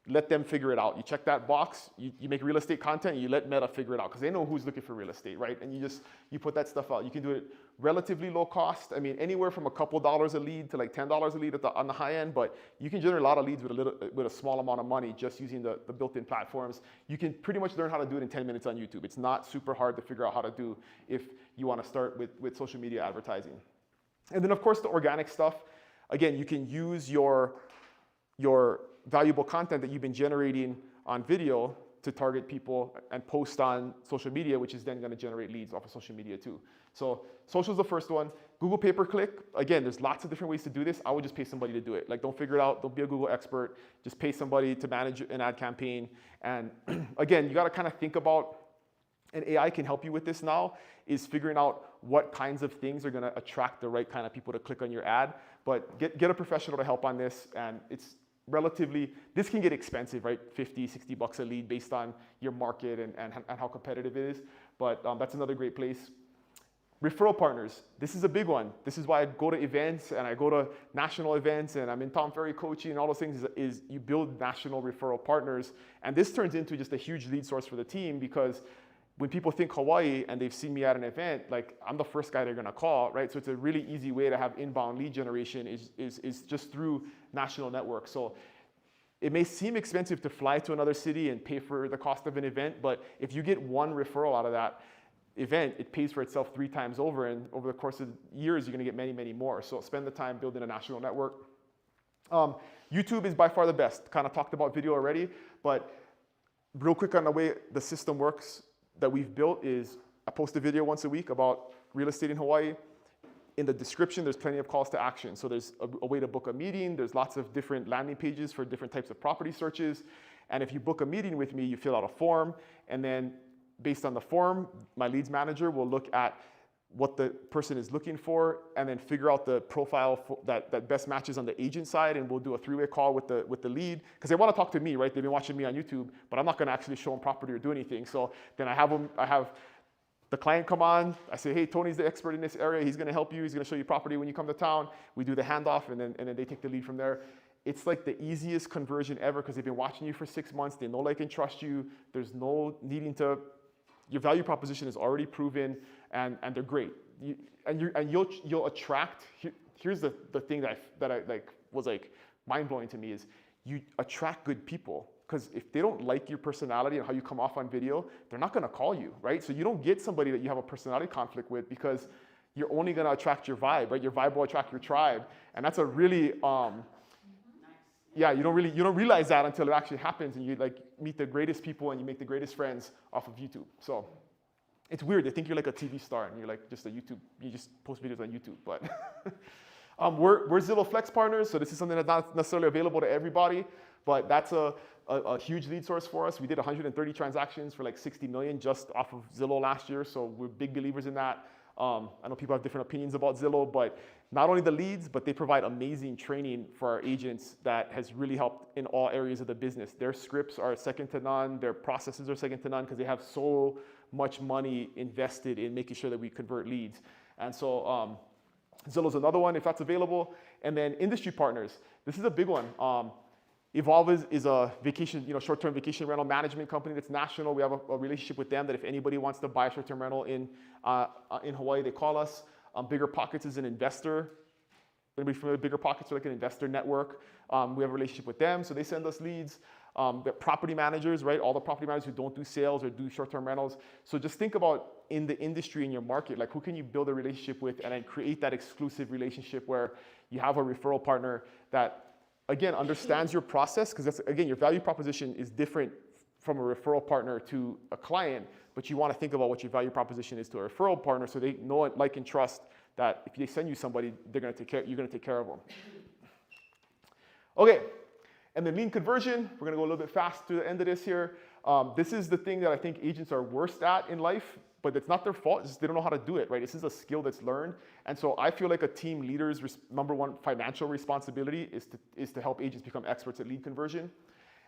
let them figure it out. You check that box, you make real estate content, and you let Meta figure it out, because they know who's looking for real estate, right? And you put that stuff out. You can do it relatively low cost. I mean, anywhere from a couple dollars a lead to like $10 a lead on the high end, but you can generate a lot of leads with a small amount of money just using the built-in platforms. You can pretty much learn how to do it in 10 minutes on YouTube. It's not super hard to figure out how to do if you want to start with social media advertising. And then of course the organic stuff. Again, you can use your valuable content that you've been generating on video to target people and post on social media, which is then going to generate leads off of social media too. So social is the first one. Google pay-per-click, again, there's lots of different ways to do this. I would just pay somebody to do it. Like, don't figure it out. Don't be a Google expert. Just pay somebody to manage an ad campaign. And again, you got to kind of think about, and AI can help you with this now, is figuring out what kinds of things are going to attract the right kind of people to click on your ad. But get a professional to help on this, and it's relatively, this can get expensive, right? 50, 60 bucks a lead based on your market and how competitive it is. But that's another great place. Referral partners, this is a big one. This is why I go to events and I go to national events and I'm in Tom Ferry coaching and all those things is you build national referral partners. And this turns into just a huge lead source for the team, because when people think Hawaii and they've seen me at an event, like, I'm the first guy they're gonna call, right? So it's a really easy way to have inbound lead generation is just through national networks. So it may seem expensive to fly to another city and pay for the cost of an event, but if you get one referral out of that event, it pays for itself 3 times over, and over the course of years, you're gonna get many, many more. So spend the time building a national network. YouTube is by far the best. Kind of talked about video already, but real quick on the way the system works that we've built is I post a video once a week about real estate in Hawaii. In the description, there's plenty of calls to action. So there's a way to book a meeting. There's lots of different landing pages for different types of property searches. And if you book a meeting with me, you fill out a form, and then based on the form, my leads manager will look at what the person is looking for and then figure out the profile that best matches on the agent side, and we'll do a 3-way call with the lead, because they want to talk to me, right? They've been watching me on YouTube, but I'm not going to actually show them property or do anything. So then I have the client come on. I say, hey, Tony's the expert in this area. He's going to help you. He's going to show you property when you come to town. We do the handoff, and then they take the lead from there. It's like the easiest conversion ever, because they've been watching you for 6 months. They know, like, and trust you. There's no needing to. Your value proposition is already proven, and they're great. You'll attract. Here's the thing that I like was like mind blowing to me is you attract good people, because if they don't like your personality and how you come off on video, they're not going to call you, right? So you don't get somebody that you have a personality conflict with, because you're only going to attract your vibe, right? Your vibe will attract your tribe, and that's a really yeah, you don't realize that until it actually happens, and you like meet the greatest people and you make the greatest friends off of YouTube. So it's weird. They think you're like a TV star and you're like just you just post videos on YouTube. But we're Zillow Flex partners, so this is something that's not necessarily available to everybody, but that's a huge lead source for us. We did 130 transactions for like 60 million just off of Zillow last year, so we're big believers in that. I know people have different opinions about Zillow, but not only the leads, but they provide amazing training for our agents that has really helped in all areas of the business. Their scripts are second to none. Their processes are second to none, because they have so much money invested in making sure that we convert leads. And so Zillow's another one if that's available. And then industry partners. This is a big one. Evolve is a vacation, short-term vacation rental management company that's national. We have a relationship with them that if anybody wants to buy a short-term rental in Hawaii, they call us. Bigger Pockets is an investor. Anybody familiar with Bigger Pockets? They're like an investor network. We have a relationship with them, so they send us leads. The property managers, right? All the property managers who don't do sales or do short-term rentals. So just think about in the industry, in your market, like who can you build a relationship with and then create that exclusive relationship where you have a referral partner that, again, understands your process, because that's, again, your value proposition is different from a referral partner to a client, but you want to think about what your value proposition is to a referral partner so they know it, like, and trust that if they send you somebody, you're going to take care of them. Okay, and then lead conversion. We're going to go a little bit fast to the end of this here. This is the thing that I think agents are worst at in life, but it's not their fault. It's just they don't know how to do it, right? This is a skill that's learned. And so I feel like a team leader's number one financial responsibility is to help agents become experts at lead conversion.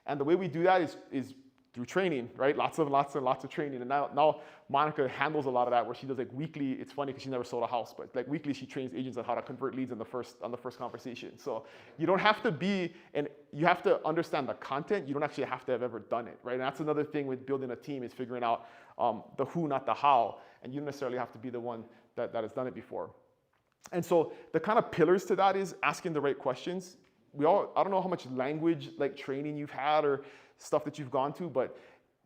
And the way we do that is through training, right? Lots of training. And now Monica handles a lot of that, where she does like weekly. It's funny because she never sold a house, but like weekly she trains agents on how to convert leads on the first conversation. So you don't have to be, and you have to understand the content. You don't actually have to have ever done it, right? And that's another thing with building a team, is figuring out the who, not the how. And you don't necessarily have to be the one that has done it before. And so the kind of pillars to that is asking the right questions. I don't know how much language like training you've had or stuff that you've gone to, but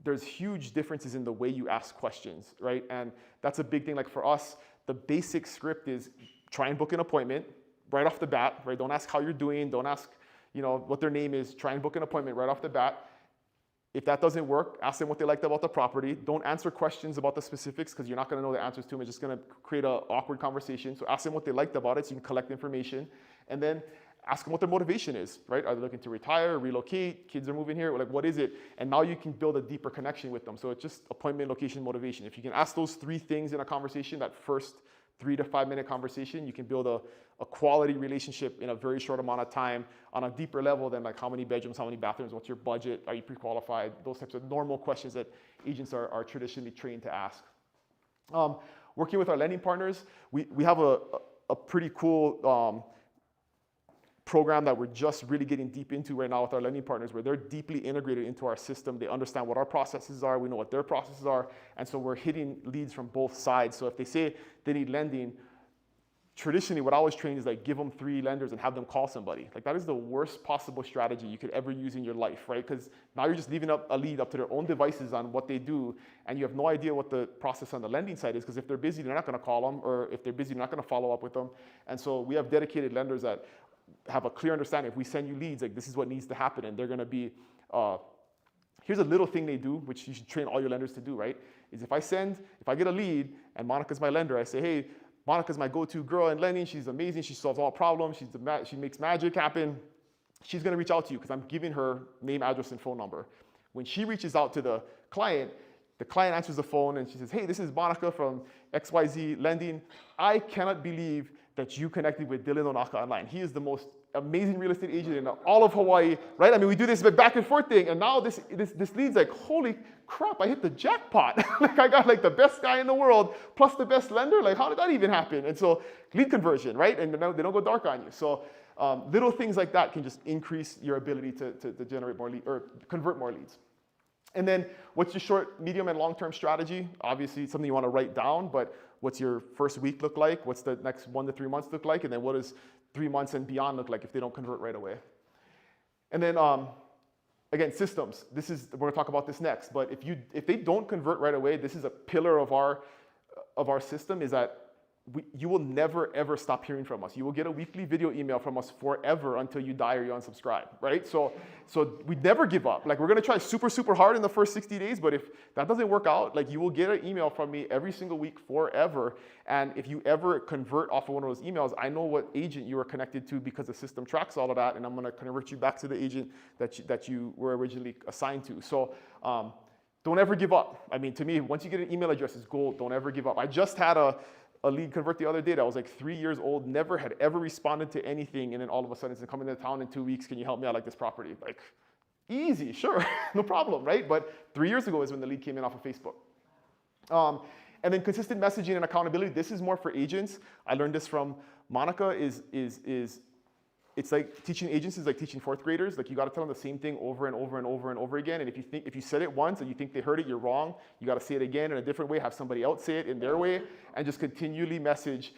there's huge differences in the way you ask questions, right? And that's a big thing. Like for us, the basic script is try and book an appointment right off the bat, right? Don't ask how you're doing. Don't ask, what their name is. Try and book an appointment right off the bat. If that doesn't work, ask them what they liked about the property. Don't answer questions about the specifics because you're not going to know the answers to them. It's just going to create an awkward conversation. So ask them what they liked about it so you can collect information. And then ask them what their motivation is, right? Are they looking to retire, relocate, kids are moving here? Like, what is it? And now you can build a deeper connection with them. So it's just appointment, location, motivation. If you can ask those 3 things in a conversation, that first 3 to 5 minute conversation, you can build a quality relationship in a very short amount of time on a deeper level than like how many bedrooms, how many bathrooms, what's your budget, are you pre-qualified? Those types of normal questions that agents are traditionally trained to ask. Working with our lending partners, we have a pretty cool program that we're just really getting deep into right now with our lending partners, where they're deeply integrated into our system. They understand what our processes are, we know what their processes are, and so we're hitting leads from both sides. So if they say they need lending, traditionally what I was trained is like give them 3 lenders and have them call somebody. Like that is the worst possible strategy you could ever use in your life, right? Because now you're just leaving up a lead up to their own devices on what they do, and you have no idea what the process on the lending side is, because if they're busy, they're not gonna call them, or if they're busy, they're not gonna follow up with them. And so we have dedicated lenders that have a clear understanding. If we send you leads, like this is what needs to happen, and they're gonna be, here's a little thing they do, which you should train all your lenders to do, right? Is if I get a lead and Monica's my lender, I say, hey, Monica's my go-to girl in lending. She's amazing. She solves all problems. She makes magic happen. She's gonna reach out to you because I'm giving her name, address, and phone number. When she reaches out to the client answers the phone and she says, hey, this is Monica from XYZ Lending. I cannot believe that you connected with Dylan Onaka online. He is the most amazing real estate agent in all of Hawaii, right? I mean, we do this back and forth thing, and now this lead's like, holy crap, I hit the jackpot. Like I got like the best guy in the world plus the best lender. Like how did that even happen? And so lead conversion, right? And they don't go dark on you. So little things like that can just increase your ability to generate more leads or convert more leads. And then what's your short, medium, and long-term strategy? Obviously, it's something you want to write down, but what's your first week look like? What's the next 1 to 3 months look like? And then what does 3 months and beyond look like if they don't convert right away? And then, again, systems. We're going to talk about this next, but if they don't convert right away, this is a pillar of our system, is that you will never, ever stop hearing from us. You will get a weekly video email from us forever until you die or you unsubscribe, right? So we never give up. Like we're gonna try super, super hard in the first 60 days, but if that doesn't work out, like you will get an email from me every single week forever. And if you ever convert off of one of those emails, I know what agent you were connected to because the system tracks all of that, and I'm gonna convert you back to the agent that you were originally assigned to. So don't ever give up. I mean, to me, once you get an email address, it's gold. Don't ever give up. I just had a lead convert the other day that was like 3 years old, never had ever responded to anything, and then all of a sudden it's coming to town in 2 weeks, can you help me out like this property? Like, easy, sure, no problem, right? But 3 years ago is when the lead came in off of Facebook. And then consistent messaging and accountability. This is more for agents. I learned this from Monica, it's like teaching agents is like teaching 4th graders. Like you got to tell them the same thing over and over and over and over again. And if you said it once and you think they heard it, you're wrong. You got to say it again in a different way. Have somebody else say it in their way, and just continually message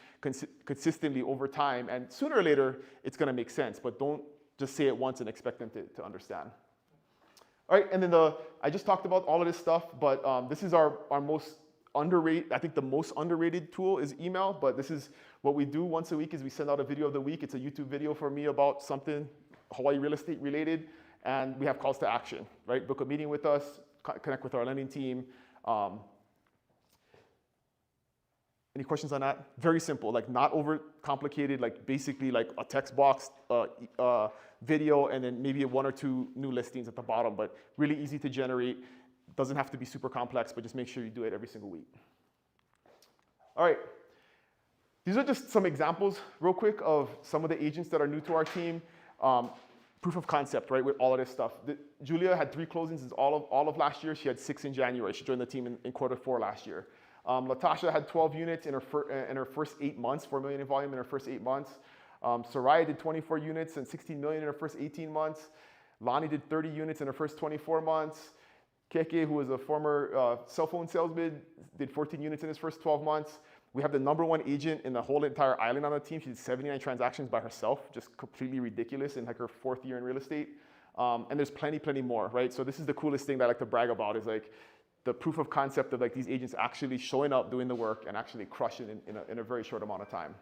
consistently over time. And sooner or later, it's going to make sense. But don't just say it once and expect them to understand. All right, and then I just talked about all of this stuff, but this is our most underrated, I think the most underrated tool is email, but this is what we do once a week is we send out a video of the week. It's a YouTube video for me about something Hawaii real estate related, and we have calls to action, right? Book a meeting with us, connect with our lending team. Any questions on that? Very simple, like not over complicated, like basically like a text box, video, and then maybe 1 or 2 new listings at the bottom, but really easy to generate. Doesn't have to be super complex, but just make sure you do it every single week. All right. These are just some examples real quick of some of the agents that are new to our team. Proof of concept, right, with all of this stuff. Julia had 3 closings all of last year. She had 6 in January. She joined the team in Q4 last year. Latasha had 12 units in her first 8 months, 4 million in volume in her first 8 months. Soraya did 24 units and 16 million in her first 18 months. Lonnie did 30 units in her first 24 months. Keke, who was a former cell phone salesman, did 14 units in his first 12 months. We have the #1 agent in the whole entire island on the team. She did 79 transactions by herself, just completely ridiculous in like her 4th year in real estate. And there's plenty more, right? So this is the coolest thing that I like to brag about is like the proof of concept of like these agents actually showing up, doing the work, and actually crushing in a very short amount of time.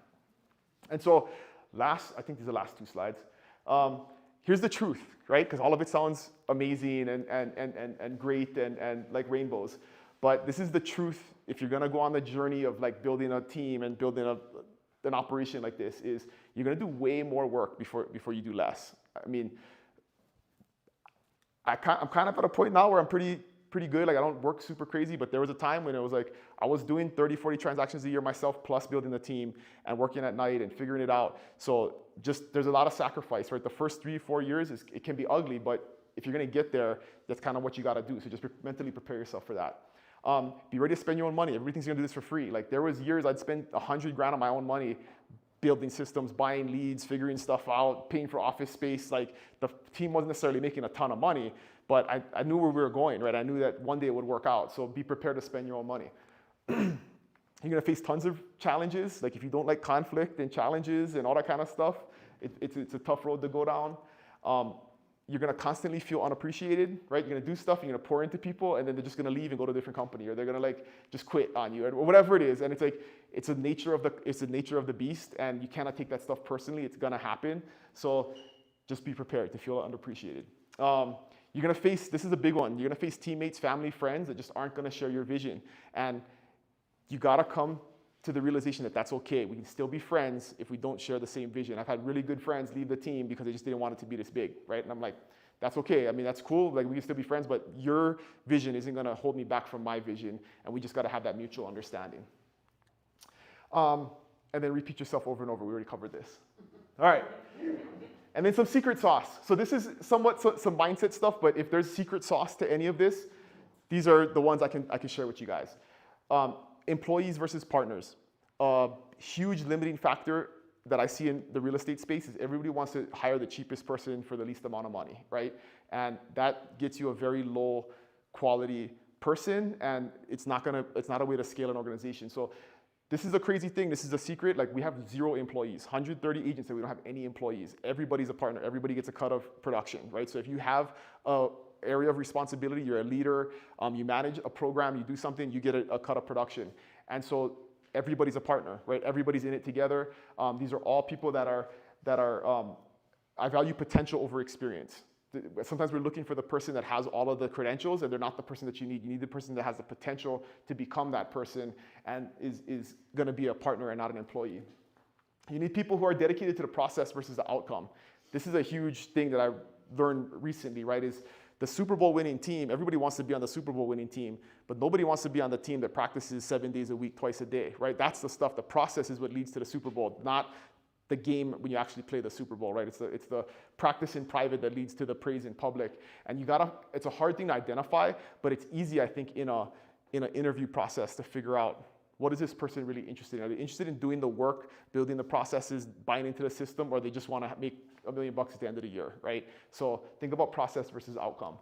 And so I think these are the last 2 slides. here's the truth, right? Because all of it sounds amazing and great and like rainbows. But this is the truth. If you're gonna go on the journey of like building a team and building an operation like this, is you're gonna do way more work before you do less. I mean, I'm kind of at a point now where I'm pretty good. Like I don't work super crazy, but there was a time when it was like I was doing 30, 40 transactions a year myself, plus building the team and working at night and figuring it out. So just there's a lot of sacrifice, right? The first 3 or 4 years it can be ugly, but if you're gonna get there, that's kind of what you gotta do. So just mentally prepare yourself for that. Be ready to spend your own money. Everything's gonna do this for free. Like there was years I'd spend 100 grand on my own money, building systems, buying leads, figuring stuff out, paying for office space. Like the team wasn't necessarily making a ton of money, but I knew where we were going, right? I knew that one day it would work out. So be prepared to spend your own money. You're gonna face tons of challenges. Like if you don't like conflict and challenges and all that kind of stuff, it's a tough road to go down. You're gonna constantly feel unappreciated, right? You're gonna do stuff, you're gonna pour into people, and then they're just gonna leave and go to a different company, or they're gonna like just quit on you, or whatever it is. And it's like it's the nature of the beast, and you cannot take that stuff personally. It's gonna happen. So just be prepared to feel unappreciated. You're gonna face, this is a big one. You're gonna face teammates, family, friends that just aren't gonna share your vision, and you gotta come to the realization that that's okay. We can still be friends if we don't share the same vision. I've had really good friends leave the team because they just didn't want it to be this big, right? And I'm like, that's okay. I mean, that's cool. Like we can still be friends, but your vision isn't gonna hold me back from my vision, and we just gotta have that mutual understanding. And then repeat yourself over and over. We already covered this. All right. And then some secret sauce. So this is somewhat some mindset stuff, but if there's secret sauce to any of this, these are the ones I can share with you guys. Employees versus partners. Huge limiting factor that I see in the real estate space is everybody wants to hire the cheapest person for the least amount of money, right? And that gets you a very low quality person, and it's not a way to scale an organization. So this is a crazy thing. This is a secret. Like we have 0 employees, 130 agents, and we don't have any employees. Everybody's a partner. Everybody gets a cut of production, right? So if you have a area of responsibility, you're a leader, you manage a program, you do something, you get a cut of production. And so everybody's a partner, right? Everybody's in it together. These are all people that are I value potential over experience. Sometimes we're looking for the person that has all of the credentials, and they're not the person that you need. You need the person that has the potential to become that person and is gonna be a partner and not an employee. You need people who are dedicated to the process versus the outcome. This is a huge thing that I learned recently, right? Is the Super Bowl winning team, everybody wants to be on the Super Bowl winning team, but nobody wants to be on the team that practices 7 days a week, twice a day, right? That's the stuff, the process is what leads to the Super Bowl, not the game when you actually play the Super Bowl, right? It's the practice in private that leads to the praise in public. And it's a hard thing to identify, but it's easy, I think, in an interview process to figure out what is this person really interested in? Are they interested in doing the work, building the processes, buying into the system, or they just want to make $1 million at the end of the year, right? So think about process versus outcome.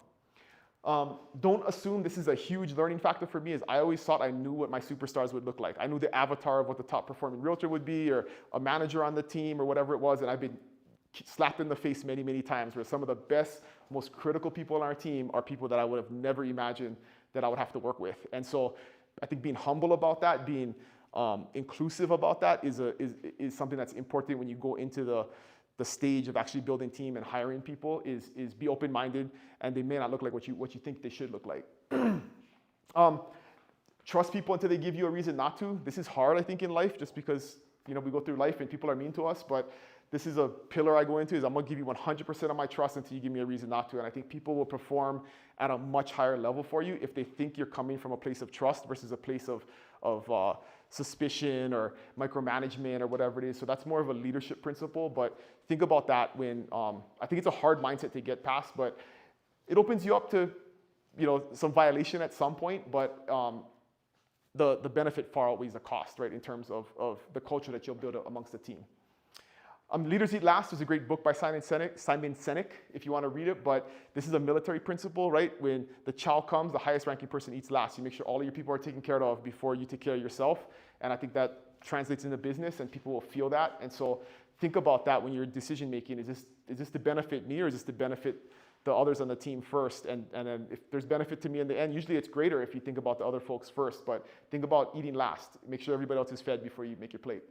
Don't assume, this is a huge learning factor for me, is I always thought I knew what my superstars would look like. I knew the avatar of what the top performing realtor would be, or a manager on the team, or whatever it was, and I've been slapped in the face many, many times where some of the best, most critical people on our team are people that I would have never imagined that I would have to work with. And so I think being humble about that, being inclusive about that is something that's important when you go into the stage of actually building team and hiring people, is be open-minded, and they may not look like what you think they should look like. Trust people until they give you a reason not to. This is hard, I think, in life, just because we go through life and people are mean to us, but this is a pillar I go into, is I'm gonna give you 100% of my trust until you give me a reason not to. And I think people will perform at a much higher level for you if they think you're coming from a place of trust versus a place of suspicion or micromanagement or whatever it is. So that's more of a leadership principle, but think about that when, I think it's a hard mindset to get past, but it opens you up to, some violation at some point, but the benefit far outweighs the cost, right, in terms of the culture that you'll build amongst the team. Leaders Eat Last is a great book by Simon Sinek, if you want to read it, but this is a military principle, right? When the chow comes, the highest ranking person eats last. You make sure all of your people are taken care of before you take care of yourself, and I think that translates into business, and people will feel that. And so think about that when you're decision making. Is this to benefit me, or is this to benefit the others on the team first? And then if there's benefit to me in the end, usually it's greater if you think about the other folks first, but think about eating last. Make sure everybody else is fed before you make your plate.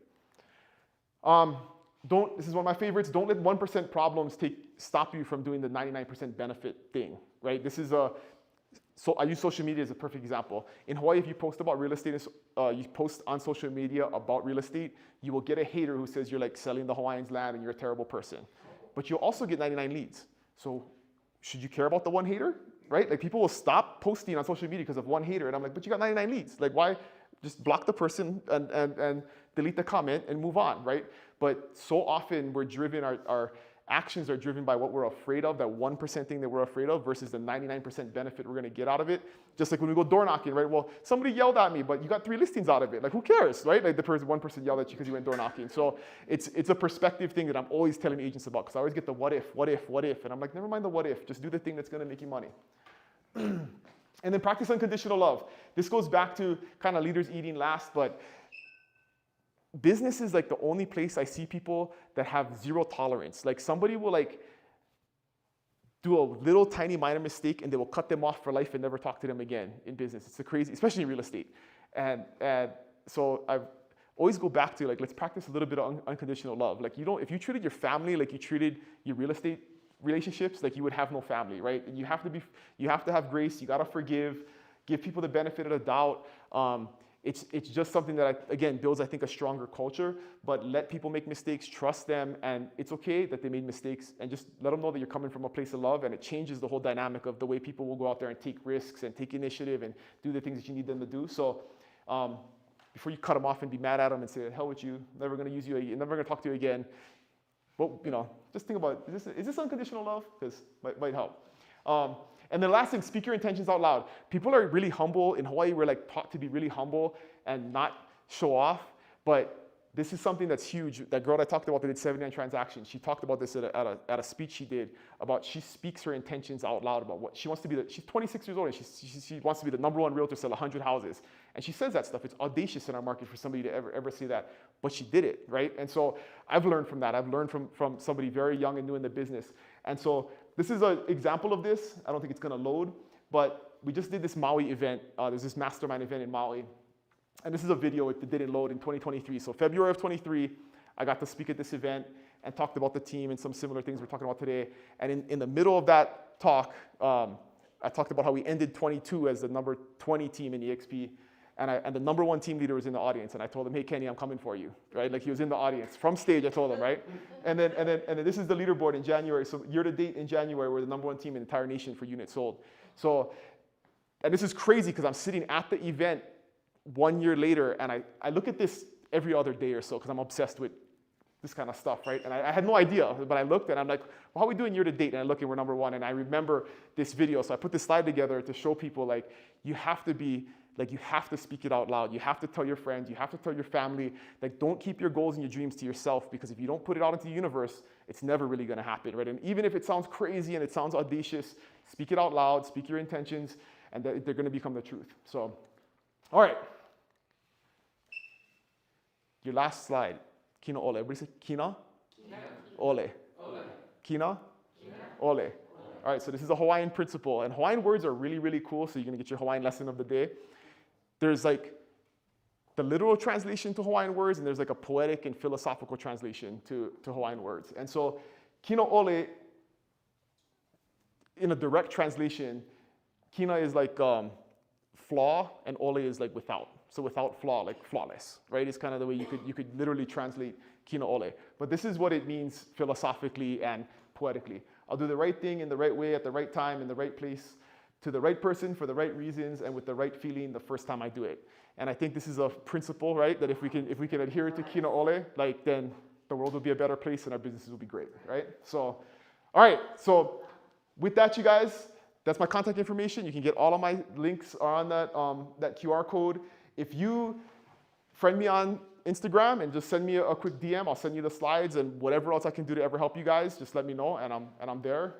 this is one of my favorites, don't let 1% problems stop you from doing the 99% benefit thing, right? So I use social media as a perfect example. In Hawaii, if you post about real estate, you post on social media about real estate, you will get a hater who says you're like selling the Hawaiians land and you're a terrible person. But you'll also get 99 leads. So should you care about the one hater, right? Like people will stop posting on social media because of one hater. And I'm like, but you got 99 leads. Like why? Just block the person and delete the comment and move on, right? But so often we're driven, our actions are driven by what we're afraid of, that 1% thing that we're afraid of versus the 99% benefit we're gonna get out of it. Just like when we go door knocking, right? Well, somebody yelled at me, but you got 3 listings out of it. Like who cares, right? Like one person yelled at you because you went door knocking. So it's a perspective thing that I'm always telling agents about because I always get the what if. And I'm like, never mind the what if, just do the thing that's gonna make you money. And then practice unconditional love. This goes back to kind of leaders eating last, but business is like the only place I see people that have zero tolerance. Like somebody will like do a little tiny minor mistake and they will cut them off for life and never talk to them again in business. It's crazy, especially in real estate. And so I always go back to like, let's practice a little bit of unconditional love. Like if you treated your family like you treated your real estate relationships, like you would have no family, right? You have to have grace. You gotta forgive, give people the benefit of the doubt. It's just something that, again, builds, I think, a stronger culture, but let people make mistakes, trust them, and it's okay that they made mistakes, and just let them know that you're coming from a place of love, and it changes the whole dynamic of the way people will go out there and take risks and take initiative and do the things that you need them to do. So before you cut them off and be mad at them and say, hell with you, never gonna use you, never gonna talk to you again, well, just think about, is this unconditional love? Because might help. And then last thing, speak your intentions out loud. People are really humble. In Hawaii, we're like taught to be really humble and not show off. But this is something that's huge. That girl I talked about that did 79 transactions, she talked about this at a speech she did about she speaks her intentions out loud about what she wants to be. She's 26 years old and she wants to be the #1 realtor, sell 100 houses. And she says that stuff. It's audacious in our market for somebody to ever say that. But she did it, right? And so I've learned from that. I've learned from somebody very young and new in the business. And so this is an example of this. I don't think it's gonna load, but we just did this Maui event. There's this mastermind event in Maui. And this is a video that didn't load in 2023. So February of 23, I got to speak at this event and talked about the team and some similar things we're talking about today. And in the middle of that talk, I talked about how we ended 22 as the number 20 team in EXP. And the #1 team leader was in the audience, and I told him, "Hey Kenny, I'm coming for you," right? Like he was in the audience from stage. I told him, right? And then this is the leaderboard in January. So year to date in January, we're the #1 team in the entire nation for units sold. So, and this is crazy because I'm sitting at the event 1 year later, and I look at this every other day or so because I'm obsessed with this kind of stuff, right? And I had no idea, but I looked and I'm like, well, how are we doing year to date? And I look and we're #1, and I remember this video. So I put this slide together to show people like you have to speak it out loud. You have to tell your friends. You have to tell your family. Like, don't keep your goals and your dreams to yourself because if you don't put it out into the universe, it's never really going to happen, right? And even if it sounds crazy and it sounds audacious, speak it out loud. Speak your intentions, and they're going to become the truth. So, all right. Your last slide. Kīnā Ole. Everybody say Kīnā? Ole. Kīnā? Ole. All right, so this is a Hawaiian principle, and Hawaiian words are really, really cool, so you're gonna get your Hawaiian lesson of the day. There's like the literal translation to Hawaiian words, and there's like a poetic and philosophical translation to Hawaiian words. And so Kīnā Ole, in a direct translation, Kīnā is like flaw, and Ole is like without. So without flaw, like flawless, right? It's kind of the way you could literally translate Kīnā Ole. But this is what it means philosophically and poetically. I'll do the right thing in the right way at the right time in the right place to the right person for the right reasons and with the right feeling the first time I do it. And I think this is a principle, right? That if we can adhere to Kīnā Ole, like then the world will be a better place and our businesses will be great, right? So, all right. So with that, you guys, that's my contact information. You can get all of my links on that QR code. If you friend me on Instagram and just send me a quick DM, I'll send you the slides and whatever else I can do to ever help you guys, just let me know and I'm there.